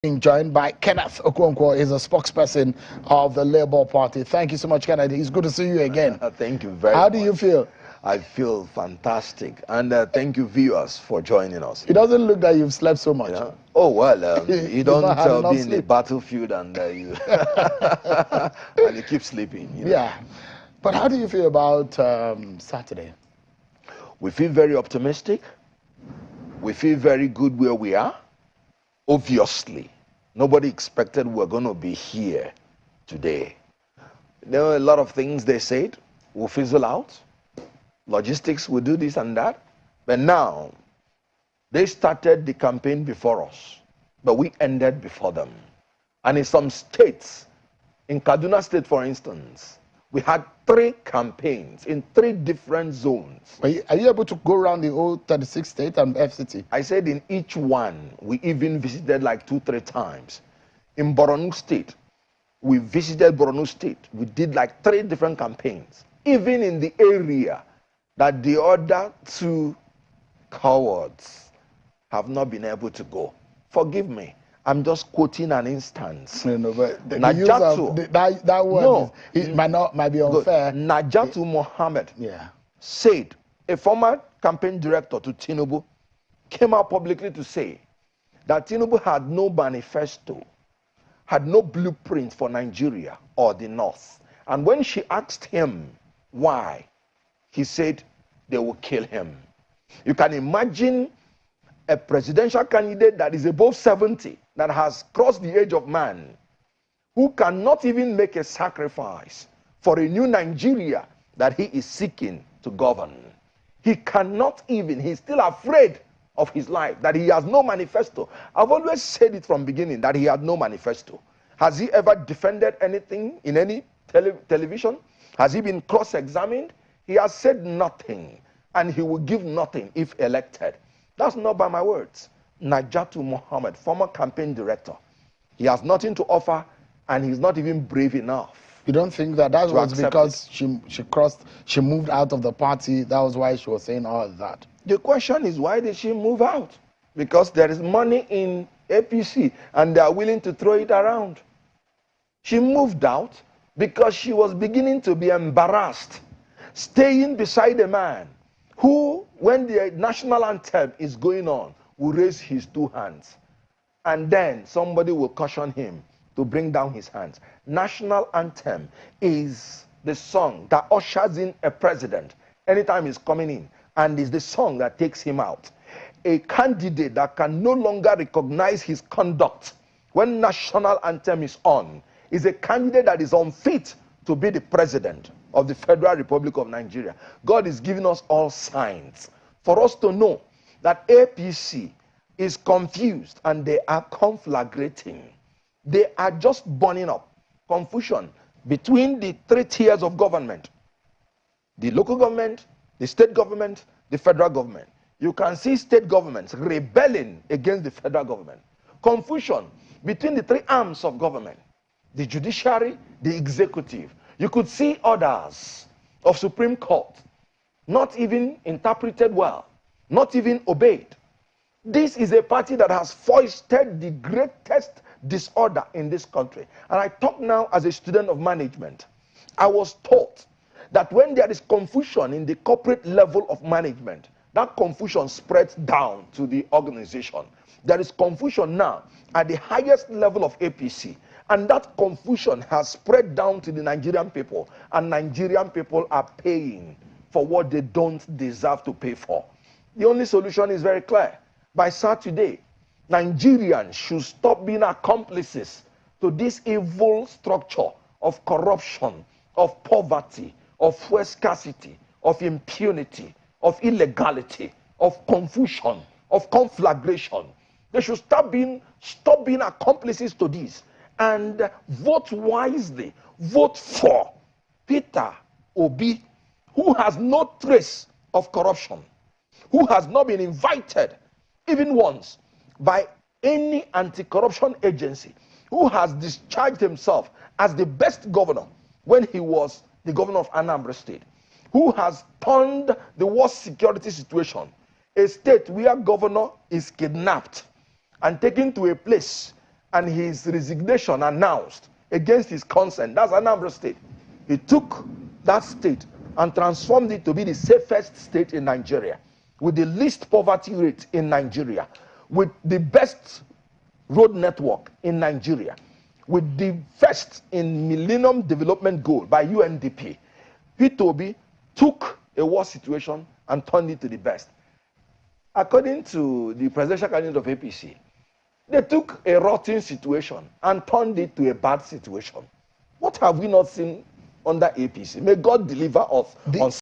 Being joined by Kenneth Okonkwo, is a spokesperson of the Labour Party. Thank you so much, Kenneth. It's good to see you again. Thank you very much. How do you feel? I feel fantastic, and thank you, viewers, for joining us. It doesn't look like you've slept so much. Yeah. Oh well, you don't be in the battlefield and you and you keep sleeping. You know? Yeah, but how do you feel about Saturday? We feel very optimistic. We feel very good where we are. Obviously, nobody expected we're going to be here today. There were a lot of things they said will fizzle out. Logistics will do this and that. But now, they started the campaign before us, but we ended before them. And in some states, in Kaduna State, for instance, we had 3 campaigns in 3 different zones. Are you able to go around the whole 36 states and FCT? I said in each one, we even visited like 2-3 times. In Borno State, we visited Borno State. We did like 3 different campaigns. Even in the area that the other 2 cowards have not been able to go. Forgive me. I'm just quoting an instance. No, but that word might be unfair. Najatu Mohammed said, a former campaign director to Tinubu came out publicly to say that Tinubu had no manifesto, had no blueprint for Nigeria or the North. And when she asked him why, he said they will kill him. You can imagine a presidential candidate that is above 70, that has crossed the age of man, who cannot even make a sacrifice for a new Nigeria that he is seeking to govern. He cannot even, he's still afraid of his life, that he has no manifesto. I've always said it from beginning, that he had no manifesto. Has he ever defended anything in any television? Has he been cross-examined? He has said nothing, and he will give nothing if elected. That's not by my words. Najatu Mohammed, former campaign director, he has nothing to offer, and he's not even brave enough. You don't think that was because she moved out of the party? That was why she was saying all of that. The question is, why did she move out? Because there is money in APC, and they are willing to throw it around. She moved out because she was beginning to be embarrassed, staying beside a man who, when the national anthem is going on, will raise his 2 hands. And then somebody will caution him to bring down his hands. National anthem is the song that ushers in a president anytime he's coming in, and is the song that takes him out. A candidate that can no longer recognize his conduct when national anthem is on is a candidate that is unfit to be the president of the Federal Republic of Nigeria. God is giving us all signs for us to know that APC is confused and they are conflagrating. They are just burning up. Confusion between the 3 tiers of government: the local government, the state government, the federal government. You can see state governments rebelling against the federal government. Confusion between the 3 arms of government: the judiciary, the executive. You could see orders of Supreme Court not even interpreted well, not even obeyed. This is a party that has foisted the greatest disorder in this country. And I talk now as a student of management. I was taught that when there is confusion in the corporate level of management, that confusion spreads down to the organization. There is confusion now at the highest level of APC. And that confusion has spread down to the Nigerian people. And Nigerian people are paying for what they don't deserve to pay for. The only solution is very clear. By Saturday, Nigerians should stop being accomplices to this evil structure of corruption, of poverty, of fuel scarcity, of impunity, of illegality, of confusion, of conflagration. They should stop being accomplices to this and vote wisely. Vote for Peter Obi, who has no trace of corruption, who has not been invited even once by any anti-corruption agency, who has discharged himself as the best governor when he was the governor of Anambra State, who has turned the worst security situation, a state where governor is kidnapped and taken to a place and his resignation announced against his consent. That's Anambra State. He took that state and transformed it to be the safest state in Nigeria, with the least poverty rate in Nigeria, with the best road network in Nigeria, with the first in Millennium Development Goal by UNDP. P2B took a worse situation and turned it to the best. According to the presidential candidate of APC, they took a rotten situation and turned it to a bad situation. What have we not seen under APC? May God deliver us on